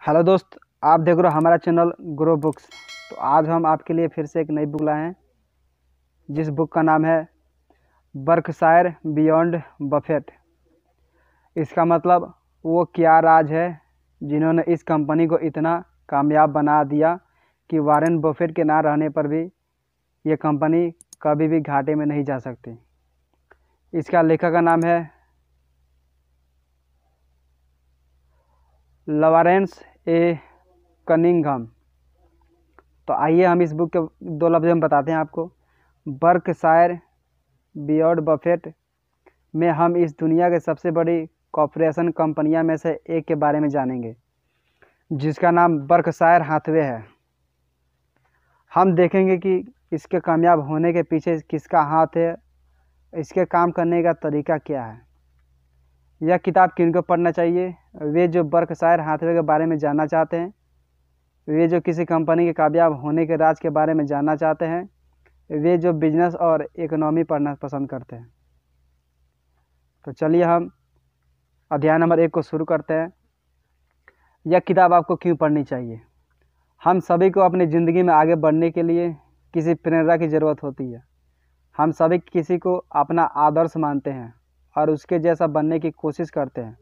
Hello दोस्त, आप देख रहे हो हमारा चैनल ग्रो बुक्स। तो आज हम आपके लिए फिर से एक नई बुक लाए हैं, जिस बुक का नाम है बर्कशायर बियॉन्ड बफेट। इसका मतलब वो क्या राज है जिन्होंने इस कंपनी को इतना कामयाब बना दिया कि वारेन बफेट के ना रहने पर भी ये कंपनी कभी भी घाटे में नहीं जा सकती। इसका लेखक का नाम है लॉरेंस ए कनिंघम। तो आइए हम इस बुक के दो लफ्ज़ में बताते हैं आपको। बर्कशायर बियॉन्ड बफेट में हम इस दुनिया के सबसे बड़ी कॉरपोरेशन कंपनियां में से एक के बारे में जानेंगे, जिसका नाम बर्कशायर हाथवे है। हम देखेंगे कि इसके कामयाब होने के पीछे किसका हाथ है, इसके काम करने का तरीका क्या है। यह किताब किनको पढ़ना चाहिए? वे जो बर्कशायर हाथवे के बारे में जानना चाहते हैं, वे जो किसी कंपनी के कामयाब होने के राज के बारे में जानना चाहते हैं, वे जो बिजनेस और इकोनॉमी पढ़ना पसंद करते हैं। तो चलिए हम अध्याय नंबर 1 को शुरू करते हैं। यह किताब आपको क्यों पढ़नी चाहिए? हम सभी को अपनी ज़िंदगी में आगे बढ़ने के लिए किसी प्रेरणा की ज़रूरत होती है। हम सभी किसी को अपना आदर्श मानते हैं और उसके जैसा बनने की कोशिश करते हैं।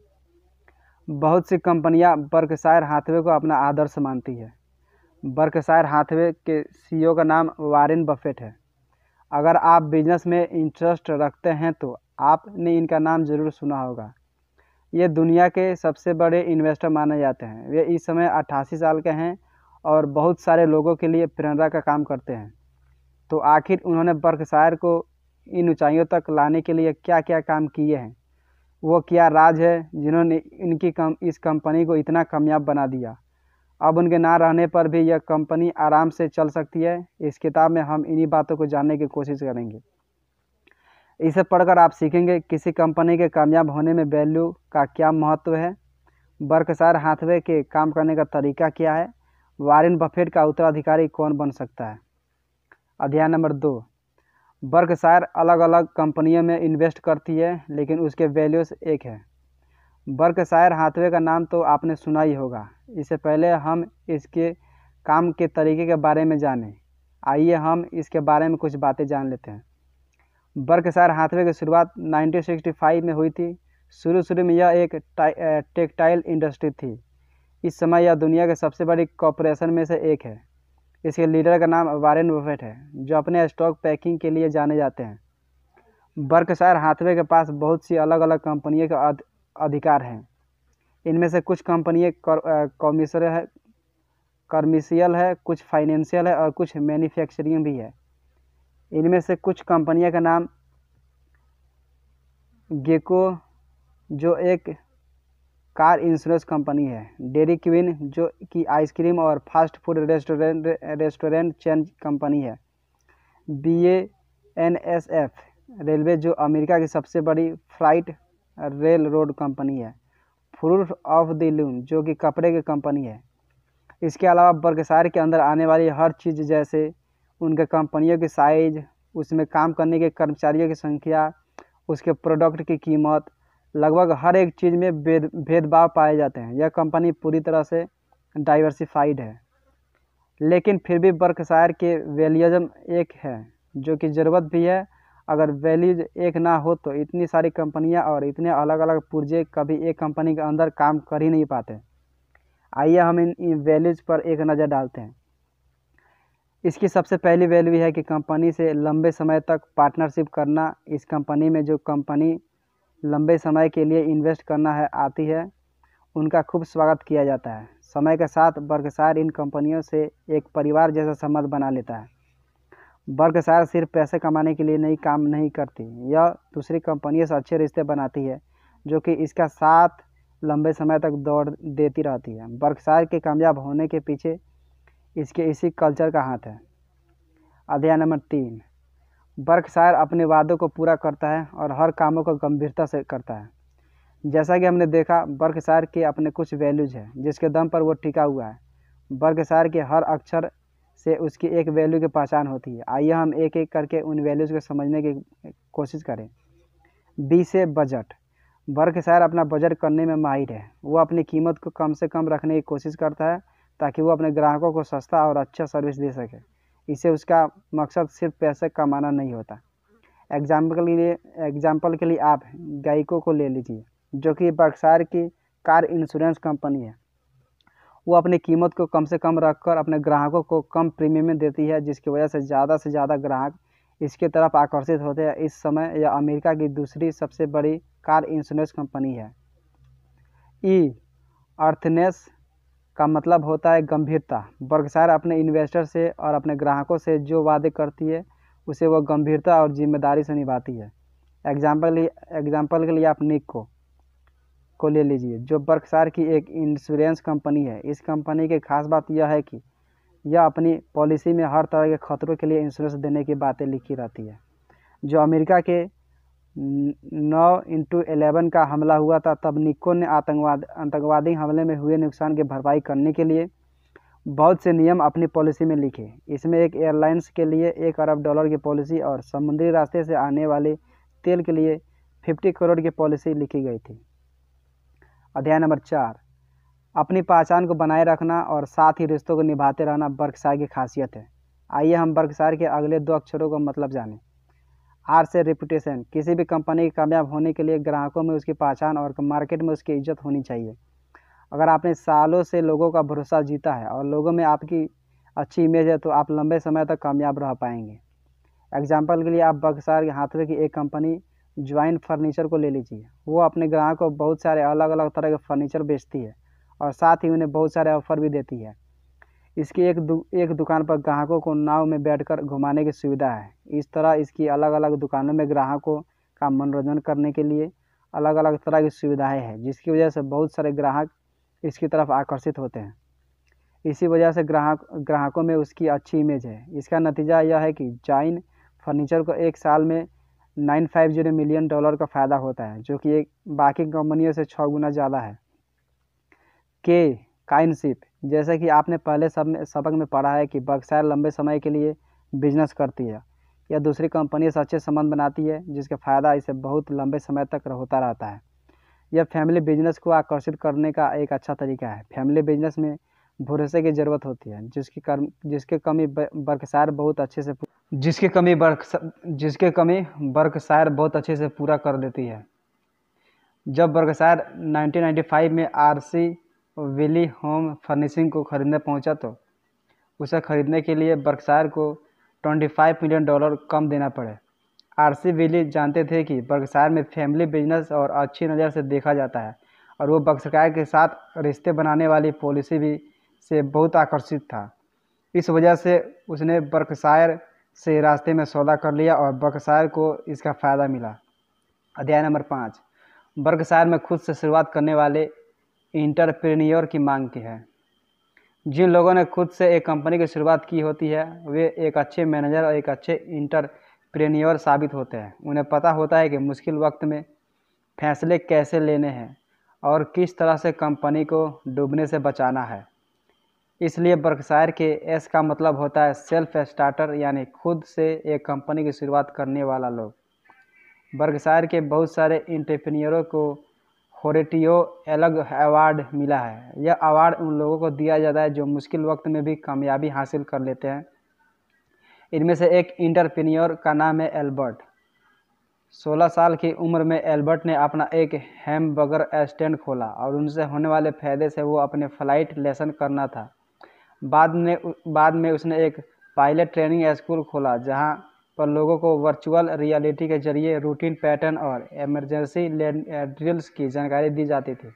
बहुत सी कंपनियां बर्कशायर हाथवे को अपना आदर्श मानती है। बर्कशायर हाथवे के सीईओ का नाम वारेन बफेट है। अगर आप बिजनेस में इंटरेस्ट रखते हैं तो आपने इनका नाम ज़रूर सुना होगा। ये दुनिया के सबसे बड़े इन्वेस्टर माने जाते हैं। वे इस समय 88 साल के हैं और बहुत सारे लोगों के लिए प्रेरणा का काम करते हैं। तो आखिर उन्होंने बर्कशायर को इन ऊंचाइयों तक लाने के लिए क्या क्या काम किए हैं? वो क्या राज है जिन्होंने इस कंपनी को इतना कामयाब बना दिया? अब उनके ना रहने पर भी यह कंपनी आराम से चल सकती है। इस किताब में हम इन्हीं बातों को जानने की कोशिश करेंगे। इसे पढ़कर आप सीखेंगे किसी कंपनी के कामयाब होने में वैल्यू का क्या महत्व है, बर्कशायर हाथवे के काम करने का तरीका क्या है, वारेन बफेट का उत्तराधिकारी कौन बन सकता है। अध्याय नंबर 2। बर्कशायर अलग अलग कंपनियों में इन्वेस्ट करती है, लेकिन उसके वैल्यूज एक है। बर्कशायर हाथवे का नाम तो आपने सुना ही होगा। इससे पहले हम इसके काम के तरीके के बारे में जानें। आइए हम इसके बारे में कुछ बातें जान लेते हैं। बर्कशायर हाथवे की शुरुआत 1965 में हुई थी। शुरू में यह एक टेक्सटाइल इंडस्ट्री थी। इस समय यह दुनिया के सबसे बड़ी कॉरपोरेशन में से एक है। इसके लीडर का नाम वारेन बफेट है, जो अपने स्टॉक पैकिंग के लिए जाने जाते हैं। बर्कशायर हाथवे के पास बहुत सी अलग अलग कंपनियों के अधिकार हैं। इनमें से कुछ कंपनियां कमर्शियल है, कुछ फाइनेंशियल है और कुछ मैन्युफैक्चरिंग भी है। इनमें से कुछ कंपनियों का नाम गेको, जो एक कार इंश्योरेंस कंपनी है, डेयरी क्वीन, जो कि आइसक्रीम और fast food restaurant chain company है, BANSF रेलवे, जो अमेरिका की सबसे बड़ी फ्राइट रेल रोड कंपनी है, फ्रूट ऑफ द लूम, जो कि कपड़े की कंपनी है। इसके अलावा बर्कशायर के अंदर आने वाली हर चीज़, जैसे उनके कंपनियों की साइज, उसमें काम करने के कर्मचारियों की संख्या, उसके प्रोडक्ट की कीमत, लगभग हर एक चीज़ में भेदभाव पाए जाते हैं। यह कंपनी पूरी तरह से डाइवर्सिफाइड है, लेकिन फिर भी बर्कशायर के वैल्यूज़ एक है, जो कि ज़रूरत भी है। अगर वैल्यूज एक ना हो तो इतनी सारी कंपनियां और इतने अलग अलग पुर्जे कभी एक कंपनी के अंदर काम कर ही नहीं पाते। आइए हम इन वैल्यूज पर एक नज़र डालते हैं। इसकी सबसे पहली वैल्यू है कि कंपनी से लंबे समय तक पार्टनरशिप करना। इस कंपनी में जो कंपनी लंबे समय के लिए इन्वेस्ट करना है आती है, उनका खूब स्वागत किया जाता है। समय के साथ बर्कशायर इन कंपनियों से एक परिवार जैसा संबंध बना लेता है। बर्कशायर सिर्फ पैसे कमाने के लिए काम नहीं करती, यह दूसरी कंपनियों से अच्छे रिश्ते बनाती है, जो कि इसका साथ लंबे समय तक दौड़ देती रहती है। बर्कशायर के कामयाब होने के पीछे इसके इसी कल्चर का हाथ है। अध्याय नंबर 3। बर्कशायर अपने वादों को पूरा करता है और हर कामों को गंभीरता से करता है। जैसा कि हमने देखा, बर्कशायर के अपने कुछ वैल्यूज हैं जिसके दम पर वो टिका हुआ है। बर्कशायर के हर अक्षर से उसकी एक वैल्यू की पहचान होती है। आइए हम एक एक करके उन वैल्यूज़ को समझने की कोशिश करें। बी से बजट। बर्कशायर अपना बजट करने में माहिर है। वो अपनी कीमत को कम से कम रखने की कोशिश करता है ताकि वो अपने ग्राहकों को सस्ता और अच्छा सर्विस दे सके। इससे उसका मकसद सिर्फ पैसे कमाना नहीं होता। एग्जाम्पल के लिए आप गeico को ले लीजिए, जो कि बर्कशायर की कार इंश्योरेंस कंपनी है। वो अपनी कीमत को कम से कम रखकर अपने ग्राहकों को कम प्रीमियम में देती है, जिसकी वजह से ज़्यादा ग्राहक इसके तरफ आकर्षित होते हैं। इस समय यह अमेरिका की दूसरी सबसे बड़ी कार इंश्योरेंस कंपनी है। अर्थनेस का मतलब होता है गंभीरता। बर्कशायर अपने इन्वेस्टर से और अपने ग्राहकों से जो वादे करती है उसे वह गंभीरता और जिम्मेदारी से निभाती है। एग्जाम्पल के लिए आप निक्को को ले लीजिए, जो बर्कशायर की एक इंश्योरेंस कंपनी है। इस कंपनी की खास बात यह है कि यह अपनी पॉलिसी में हर तरह के खतरों के लिए इंश्योरेंस देने की बातें लिखी रहती है। जो अमेरिका के 9/11 का हमला हुआ था, तब निक्को ने आतंकवादी हमले में हुए नुकसान की भरपाई करने के लिए बहुत से नियम अपनी पॉलिसी में लिखे। इसमें एक एयरलाइंस के लिए $1 अरब की पॉलिसी और समुद्री रास्ते से आने वाले तेल के लिए 50 करोड़ की पॉलिसी लिखी गई थी। अध्याय नंबर 4, अपनी पहचान को बनाए रखना और साथ ही रिश्तों को निभाते रहना बर्कशायर की खासियत है। आइए हम बर्कशायर के अगले 2 अक्षरों का मतलब जानें। आर से रेपुटेशन। किसी भी कंपनी के कामयाब होने के लिए ग्राहकों में उसकी पहचान और मार्केट में उसकी इज्जत होनी चाहिए। अगर आपने सालों से लोगों का भरोसा जीता है और लोगों में आपकी अच्छी इमेज है, तो आप लंबे समय तक कामयाब रह पाएंगे। एग्जाम्पल के लिए आप बर्कशायर के हाथवे की एक कंपनी ज्वाइन फर्नीचर को ले लीजिए। वो अपने ग्राहकों को बहुत सारे अलग अलग तरह के फर्नीचर बेचती है और साथ ही उन्हें बहुत सारे ऑफर भी देती है। इसकी एक दुकान पर ग्राहकों को नाव में बैठकर घुमाने की सुविधा है। इस तरह इसकी अलग अलग दुकानों में ग्राहकों का मनोरंजन करने के लिए अलग अलग तरह की सुविधाएं हैं, जिसकी वजह से बहुत सारे ग्राहक इसकी तरफ आकर्षित होते हैं। इसी वजह से ग्राहकों में उसकी अच्छी इमेज है। इसका नतीजा यह है कि जॉइन फर्नीचर को एक साल में $950 मिलियन का फ़ायदा होता है, जो कि एक बाकी कंपनियों से 6 गुना ज़्यादा है। काइनशिप। जैसे कि आपने पहले सबक में पढ़ा है कि बर्कशायर लंबे समय के लिए बिजनेस करती है। यह दूसरी कंपनी से अच्छे संबंध बनाती है, जिसका फ़ायदा इसे बहुत लंबे समय तक होता रहता है। यह फैमिली बिजनेस को आकर्षित करने का एक अच्छा तरीका है। फैमिली बिजनेस में भरोसे की ज़रूरत होती है, जिसकी कमी बर्कशायर बहुत अच्छे से पूरा कर देती है। जब बर्कशायर 1995 में आरसी विली होम फर्निशिंग को खरीदने पहुंचा, तो उसे खरीदने के लिए बर्कशायर को $25 मिलियन कम देना पड़े। आरसी विली जानते थे कि बर्कशायर में फैमिली बिजनेस और अच्छी नज़र से देखा जाता है, और वो बर्कशायर के साथ रिश्ते बनाने वाली पॉलिसी भी से बहुत आकर्षित था। इस वजह से उसने बर्कशायर से रास्ते में सौदा कर लिया और बर्कशायर को इसका फ़ायदा मिला। अध्याय नंबर 5, बर्कशायर में खुद से शुरुआत करने वाले इंटरप्रेन्योर की मांग की है। जिन लोगों ने खुद से एक कंपनी की शुरुआत की होती है, वे एक अच्छे मैनेजर और एक अच्छे इंटरप्रेन्योर साबित होते हैं। उन्हें पता होता है कि मुश्किल वक्त में फैसले कैसे लेने हैं और किस तरह से कंपनी को डूबने से बचाना है। इसलिए बर्कशायर के एस का मतलब होता है सेल्फ स्टार्टर, यानी खुद से एक कंपनी की शुरुआत करने वाला लोग। बर्कशायर के बहुत सारे एंटरप्रेन्योरों को होरेटियो एलग अवार्ड मिला है। यह अवार्ड उन लोगों को दिया जाता है जो मुश्किल वक्त में भी कामयाबी हासिल कर लेते हैं। इनमें से एक एंटरप्रेन्योर का नाम है एल्बर्ट। 16 साल की उम्र में एल्बर्ट ने अपना एक हैमबर्गर स्टैंड खोला और उनसे होने वाले फ़ायदे से वो अपने फ्लाइट लेसन करना था। बाद में उसने एक पायलट ट्रेनिंग स्कूल खोला, जहां पर लोगों को वर्चुअल रियलिटी के जरिए रूटीन पैटर्न और इमरजेंसी ड्रिल्स की जानकारी दी जाती थी।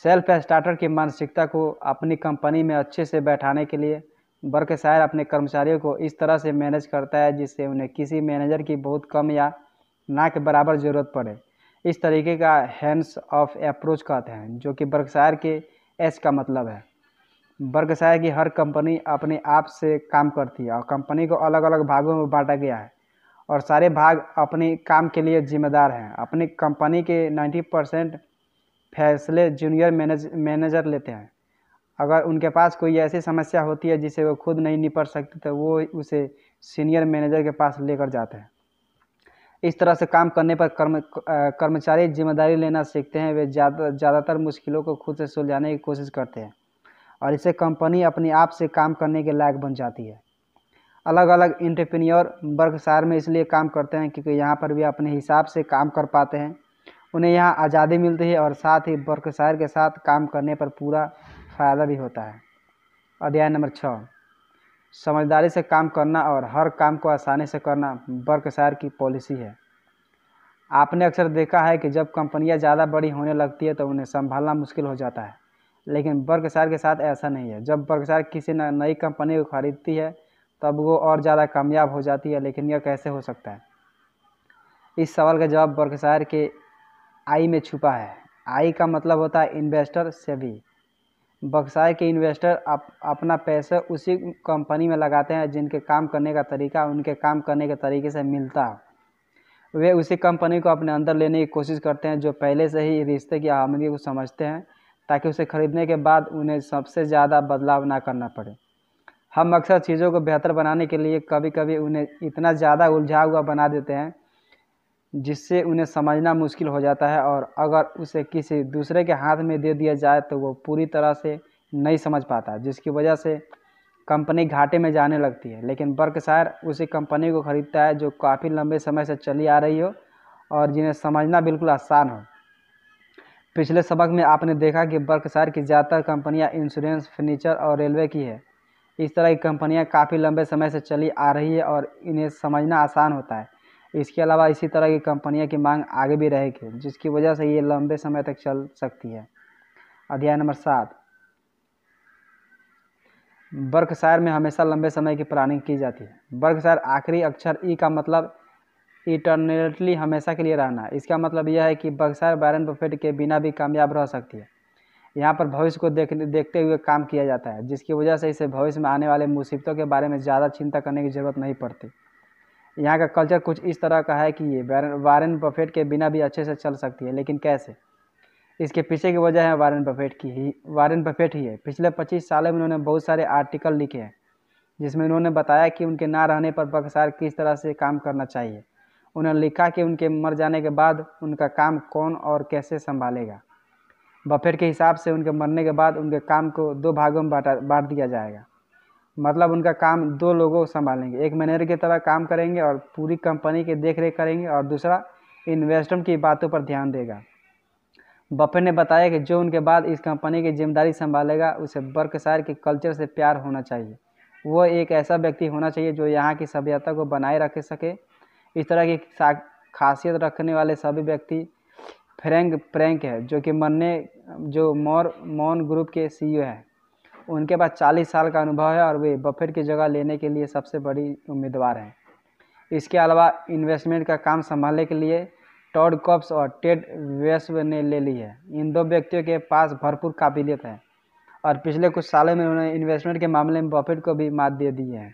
सेल्फ स्टार्टर की मानसिकता को अपनी कंपनी में अच्छे से बैठाने के लिए बर्कशायर अपने कर्मचारियों को इस तरह से मैनेज करता है जिससे उन्हें किसी मैनेजर की बहुत कम या ना के बराबर ज़रूरत पड़े। इस तरीके का हैंड्स ऑफ अप्रोच कहते हैं, जो कि बर्कशायर के एस का मतलब है। बर्कशायर की हर कंपनी अपने आप से काम करती है और कंपनी को अलग अलग भागों में बांटा गया है और सारे भाग अपने काम के लिए जिम्मेदार हैं। अपनी कंपनी के 90% फैसले जूनियर मैनेजर लेते हैं। अगर उनके पास कोई ऐसी समस्या होती है जिसे वो खुद नहीं निपट सकते, तो वो उसे सीनियर मैनेजर के पास लेकर जाते हैं। इस तरह से काम करने पर कर्मचारी जिम्मेदारी लेना सीखते हैं। वे ज़्यादातर मुश्किलों को खुद से सुलझाने की कोशिश करते हैं और इससे कंपनी अपने आप से काम करने के लायक बन जाती है। अलग अलग एंटरप्रेन्योर वर्कशायर में इसलिए काम करते हैं क्योंकि यहाँ पर भी अपने हिसाब से काम कर पाते हैं। उन्हें यहाँ आज़ादी मिलती है और साथ ही वर्कशायर के साथ काम करने पर पूरा फ़ायदा भी होता है। अध्याय नंबर 6, समझदारी से काम करना और हर काम को आसानी से करना वर्कशायर की पॉलिसी है। आपने अक्सर देखा है कि जब कंपनियां ज़्यादा बड़ी होने लगती है तो उन्हें संभालना मुश्किल हो जाता है, लेकिन वर्कशायर के साथ ऐसा नहीं है। जब वर्कशायर किसी नई कंपनी को खरीदती है तब वो और ज़्यादा कामयाब हो जाती है। लेकिन यह कैसे हो सकता है? इस सवाल का जवाब वर्कशायर के आई में छुपा है। आई का मतलब होता है इन्वेस्टर सेवी। वर्कशायर के इन्वेस्टर अपना पैसा उसी कंपनी में लगाते हैं जिनके काम करने का तरीका उनके काम करने के तरीके से मिलता है। वे उसी कंपनी को अपने अंदर लेने की कोशिश करते हैं जो पहले से ही रिश्ते की अहमियत को समझते हैं, ताकि उसे खरीदने के बाद उन्हें सबसे ज़्यादा बदलाव ना करना पड़े। हम अक्सर चीज़ों को बेहतर बनाने के लिए कभी कभी उन्हें इतना ज़्यादा उलझा हुआ बना देते हैं जिससे उन्हें समझना मुश्किल हो जाता है, और अगर उसे किसी दूसरे के हाथ में दे दिया जाए तो वो पूरी तरह से नहीं समझ पाता, जिसकी वजह से कंपनी घाटे में जाने लगती है। लेकिन वर्कशायर उसी कंपनी को खरीदता है जो काफ़ी लंबे समय से चली आ रही हो और जिन्हें समझना बिल्कुल आसान हो। पिछले सबक में आपने देखा कि वर्कशायर की ज़्यादातर कंपनियां इंश्योरेंस, फर्नीचर और रेलवे की है। इस तरह की कंपनियां काफ़ी लंबे समय से चली आ रही है और इन्हें समझना आसान होता है। इसके अलावा इसी तरह की कंपनियों की मांग आगे भी रहेगी, जिसकी वजह से ये लंबे समय तक चल सकती है। अध्याय नंबर 7, वर्कशायर में हमेशा लंबे समय की प्लानिंग की जाती है। वर्कशायर आखिरी अक्षर ई का मतलब इटर्नली, हमेशा के लिए रहना। इसका मतलब यह है कि वर्कशायर वॉरेन बफेट के बिना भी कामयाब रह सकती है। यहाँ पर भविष्य को देखते हुए काम किया जाता है, जिसकी वजह से इसे भविष्य में आने वाले मुसीबतों के बारे में ज़्यादा चिंता करने की ज़रूरत नहीं पड़ती। यहाँ का कल्चर कुछ इस तरह का है कि ये वॉरेन बफेट के बिना भी अच्छे से चल सकती है। लेकिन कैसे? इसके पीछे की वजह है वॉरेन बफेट ही है। पिछले 25 सालों में उन्होंने बहुत सारे आर्टिकल लिखे हैं जिसमें उन्होंने बताया कि उनके ना रहने पर वर्कशायर किस तरह से काम करना चाहिए। उन्होंने लिखा कि उनके मर जाने के बाद उनका काम कौन और कैसे संभालेगा। बफेट के हिसाब से उनके मरने के बाद उनके काम को 2 भागों में बांट दिया जाएगा। मतलब उनका काम 2 लोगों संभालेंगे, एक मैनेजर की तरह काम करेंगे और पूरी कंपनी की देखरेख करेंगे, और दूसरा इन्वेस्टर की बातों पर ध्यान देगा। बफेट ने बताया कि जो उनके बाद इस कंपनी की जिम्मेदारी संभालेगा उसे वर्कशायर के कल्चर से प्यार होना चाहिए। वो एक ऐसा व्यक्ति होना चाहिए जो यहाँ की सभ्यता को बनाए रख सके। इस तरह की खासियत रखने वाले सभी व्यक्ति फ्रैंक है, जो मॉन ग्रुप के CEO हैं। उनके पास 40 साल का अनुभव है और वे बफेट की जगह लेने के लिए सबसे बड़ी उम्मीदवार हैं। इसके अलावा इन्वेस्टमेंट का काम संभालने के लिए टॉड कॉप्स और टेड वेस्व ने ले ली है। इन 2 व्यक्तियों के पास भरपूर काबिलियत है और पिछले कुछ सालों में उन्होंने इन्वेस्टमेंट के मामले में बफेट को भी मात दे दी है।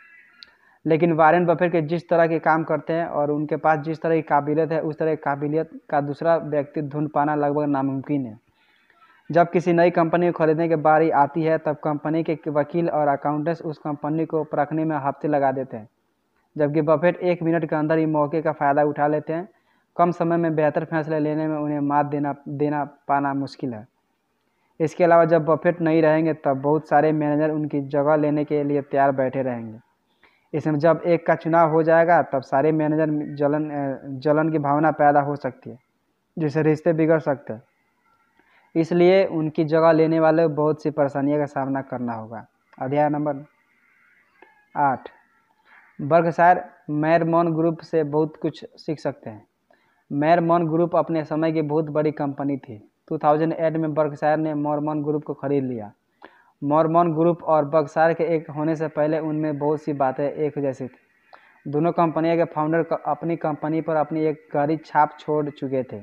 लेकिन वॉरेन बफेट के जिस तरह के काम करते हैं और उनके पास जिस तरह की काबिलियत है, उस तरह की काबिलियत का दूसरा व्यक्ति ढूंढ पाना लगभग नामुमकिन है। जब किसी नई कंपनी को खरीदने की बारी आती है तब कंपनी के वकील और अकाउंटेंट्स उस कंपनी को परखने में हफ्ते लगा देते हैं, जबकि बफेट 1 मिनट के अंदर ही मौके का फ़ायदा उठा लेते हैं। कम समय में बेहतर फैसले लेने में उन्हें मात देना पाना मुश्किल है। इसके अलावा जब बफेट नहीं रहेंगे तब बहुत सारे मैनेजर उनकी जगह लेने के लिए तैयार बैठे रहेंगे। इसमें जब एक का चुनाव हो जाएगा तब सारे मैनेजर जलन की भावना पैदा हो सकती है, जिससे रिश्ते बिगड़ सकते हैं। इसलिए उनकी जगह लेने वाले बहुत सी परेशानियों का सामना करना होगा। अध्याय नंबर 8, वर्कशायर मैरमॉन ग्रुप से बहुत कुछ सीख सकते हैं। मैरमॉन ग्रुप अपने समय की बहुत बड़ी कंपनी थी। 2008 में वर्कशायर ने मॉरमॉन ग्रुप को खरीद लिया। मॉरमॉन ग्रुप और वर्कशायर के एक होने से पहले उनमें बहुत सी बातें एक जैसी थी। दोनों कंपनियों के फाउंडर अपनी कंपनी पर अपनी एक गहरी छाप छोड़ चुके थे।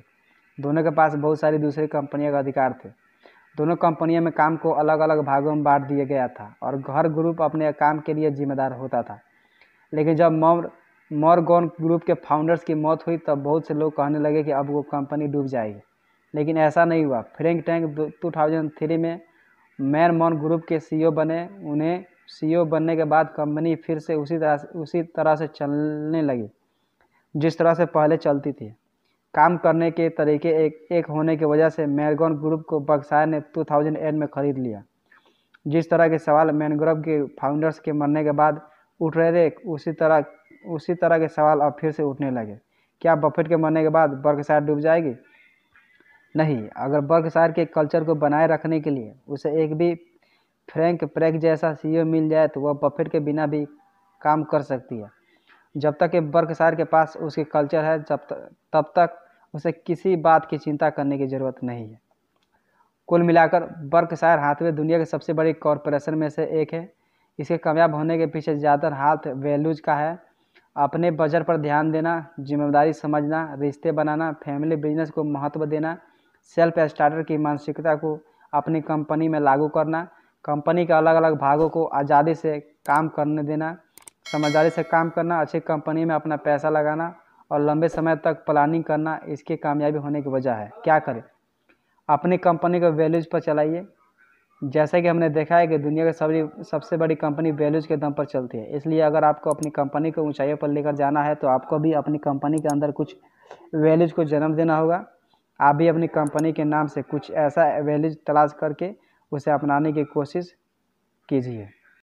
दोनों के पास बहुत सारी दूसरी कंपनियों का अधिकार थे। दोनों कंपनियों में काम को अलग अलग भागों में बांट दिया गया था और हर ग्रुप अपने काम के लिए जिम्मेदार होता था। लेकिन जब मॉरगन ग्रुप के फाउंडर्स की मौत हुई तब बहुत से लोग कहने लगे कि अब वो कंपनी डूब जाएगी, लेकिन ऐसा नहीं हुआ। फ्रैंक टैंक 2003 में मैरमॉन ग्रुप के CEO बने। उन्हें CEO बनने के बाद कंपनी फिर से उसी तरह से चलने लगी। जिस तरह से पहले चलती थी। काम करने के तरीके एक होने की वजह से मैनग्रोव ग्रुप को बर्कशायर ने 2008 में खरीद लिया। जिस तरह के सवाल मैनग्रोव के फाउंडर्स के मरने के बाद उठ रहे थे, उसी तरह के सवाल अब फिर से उठने लगे। क्या बफेट के मरने के बाद बर्कशायर डूब जाएगी? नहीं। अगर बर्कशायर के कल्चर को बनाए रखने के लिए उसे एक भी फ्रैंक प्रेक जैसा सीईओ मिल जाए तो वह बफेट के बिना भी काम कर सकती है। जब तक कि बर्कशायर के पास उसकी कल्चर है, तब तक उसे किसी बात की चिंता करने की ज़रूरत नहीं है। कुल मिलाकर बर्कशायर हाथवे दुनिया के सबसे बड़ी कॉरपोरेशन में से एक है। इसके कामयाब होने के पीछे ज़्यादातर हाथ वैल्यूज़ का है। अपने बजट पर ध्यान देना, जिम्मेदारी समझना, रिश्ते बनाना, फैमिली बिजनेस को महत्व देना, सेल्फ स्टार्टर की मानसिकता को अपनी कंपनी में लागू करना, कंपनी के अलग अलग भागों को आज़ादी से काम करने देना, समझदारी से काम करना, अच्छी कंपनी में अपना पैसा लगाना और लंबे समय तक प्लानिंग करना इसकी कामयाबी होने की वजह है। क्या करें? अपनी कंपनी को वैल्यूज़ पर चलाइए। जैसे कि हमने देखा है कि दुनिया की सबसे बड़ी कंपनी वैल्यूज़ के दम पर चलती है। इसलिए अगर आपको अपनी कंपनी को ऊंचाइयों पर लेकर जाना है तो आपको भी अपनी कंपनी के अंदर कुछ वैल्यूज़ को जन्म देना होगा। आप भी अपनी कंपनी के नाम से कुछ ऐसा वैल्यूज़ तलाश करके उसे अपनाने की कोशिश कीजिए।